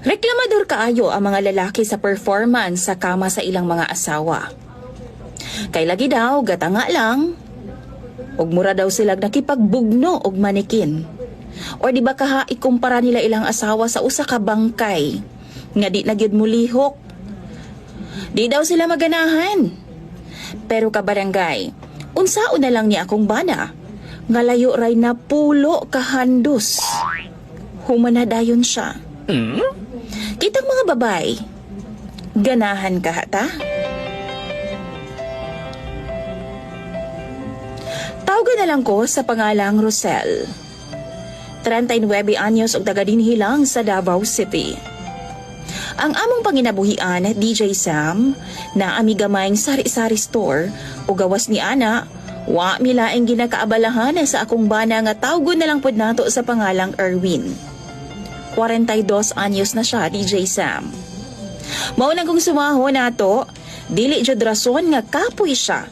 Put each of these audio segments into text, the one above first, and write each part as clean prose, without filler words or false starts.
Reklamador kaayo ang mga lalaki sa performance sa kama sa ilang mga asawa. Kay lagi daw, gatanga lang. Ug mura daw sila nakipagbugno og manikin. Or di ba kaha ikumpara nila ilang asawa sa usa ka bangkay nga di na gyud mulihok. Di daw sila maganahan. Pero kabarangay, unsaon na lang ni akong bana nga layo ray na pulo kahandos. Humanadayon siya. Kitang mga babay, ganahan ka hata? Tawagan na lang ko sa pangalang Rosel. 39 anyos og taga-dinhilang sa Davao City. Ang among panginabuhian, DJ Sam, na amigamayng sari-sari store o gawas ni Ana, wa milaing ginakaabalahan sa akong bana nga tawgon na lang pod nato sa pangalang Erwin. 42 anyos na siya, DJ Sam. Mauna kong sumaho nato, dili jud rason nga kapoy siya.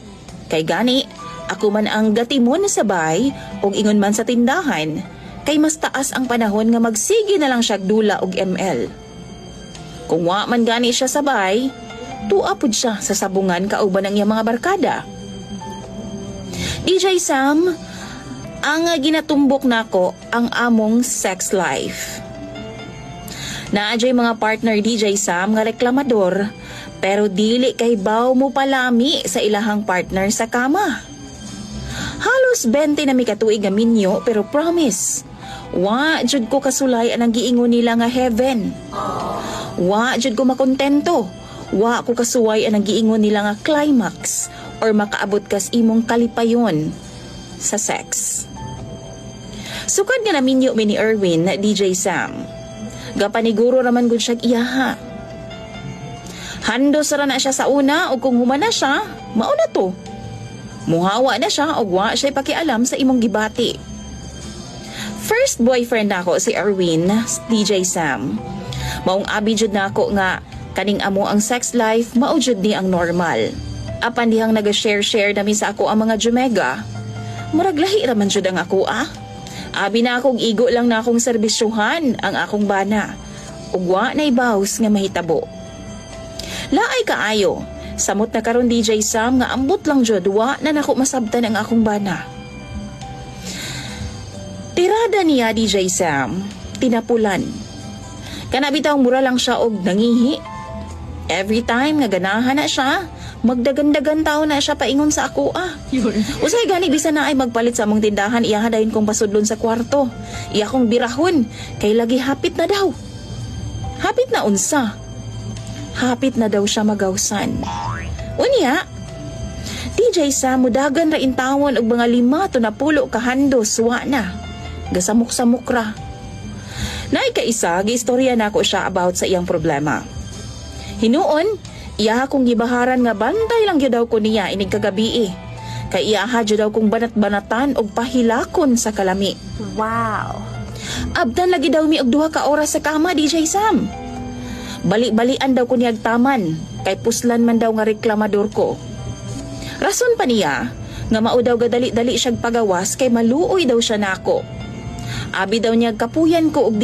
Kay gani, ako man ang gatimon sa bay o ingon man sa tindahan, kay mas taas ang panahon nga magsige na lang siya dula og ML. Kung wa man gani siya sa bay, tuapod siya sa sabungan kauban ng iyang mga barkada. DJ Sam, ang ginatumbok nako ang among sex life. Naadjay mga partner DJ Sam nga reklamador, pero dili kay baw mo palami sa ilahang partner sa kama. Halos 20 na mi katuig nga minyo, pero promise, wa jud ko kasulay anang giingon nila nga heaven. Wa jud ko makontento, wa ko kasuway anang giingon nila nga climax or makaabot kas imong kalipayon sa sex. Sukad nga naminyo mi ni Erwin na DJ Sam. Gapaniguro raman gud siya iyaha. Handos ra na siya sa una o kung humana siya, mao na to. Muhawa na siya og wa siya pakialam sa imong gibati. First boyfriend nako si Erwin, DJ Sam. Maong abi jud nako nga kaning amo ang sex life mao jud ni ang normal. Apan dihang naga-share nami sa ako ang mga jumega. Murag lahi raman jud ang ako Abi na akong igo lang na akong serbisyuhan ang akong bana. Ugwa na ibaws nga mahitabo. Laay kaayo, samot na karon DJ Sam nga ambot lang jud wa na nako masabtan ang akong bana. Tirada niya DJ Sam, tinapulan. Kanabitaw mura lang siya og nangihi. Every time nga ganahan na siya, magdagan-dagan tao na siya paingon sa ako Usay gani bisan na ay magpalit sa among tindahan, iya dayon kong pasudlon sa kwarto. Iya kong birahon, kay lagi hapit na daw. Hapit na unsa? Hapit na daw siya magawsan. Unya, DJ Sam, mudagan ra intawon og mga 5 to na pulo kahandos wa na. Gasamok-samok ra. Naay kaisa, giistorya na ako siya about sa iyang problema. Hinuon, iya kong gibaharan nga bantay lang gyud daw ko niya inig kagabi Kay iya jud daw kong banat-banatan og pahilakon sa kalami. Wow. Abdan lagi daw mi og 2 ka oras sa kama, DJ Sam. Bali-balian daw ko niyag taman, kay puslan man daw nga reklamador ko. Rason pa niya nga mao daw gadali-dali siyag pagawas kay maluoy daw siya nako. Abi daw niyag kapuyan ko og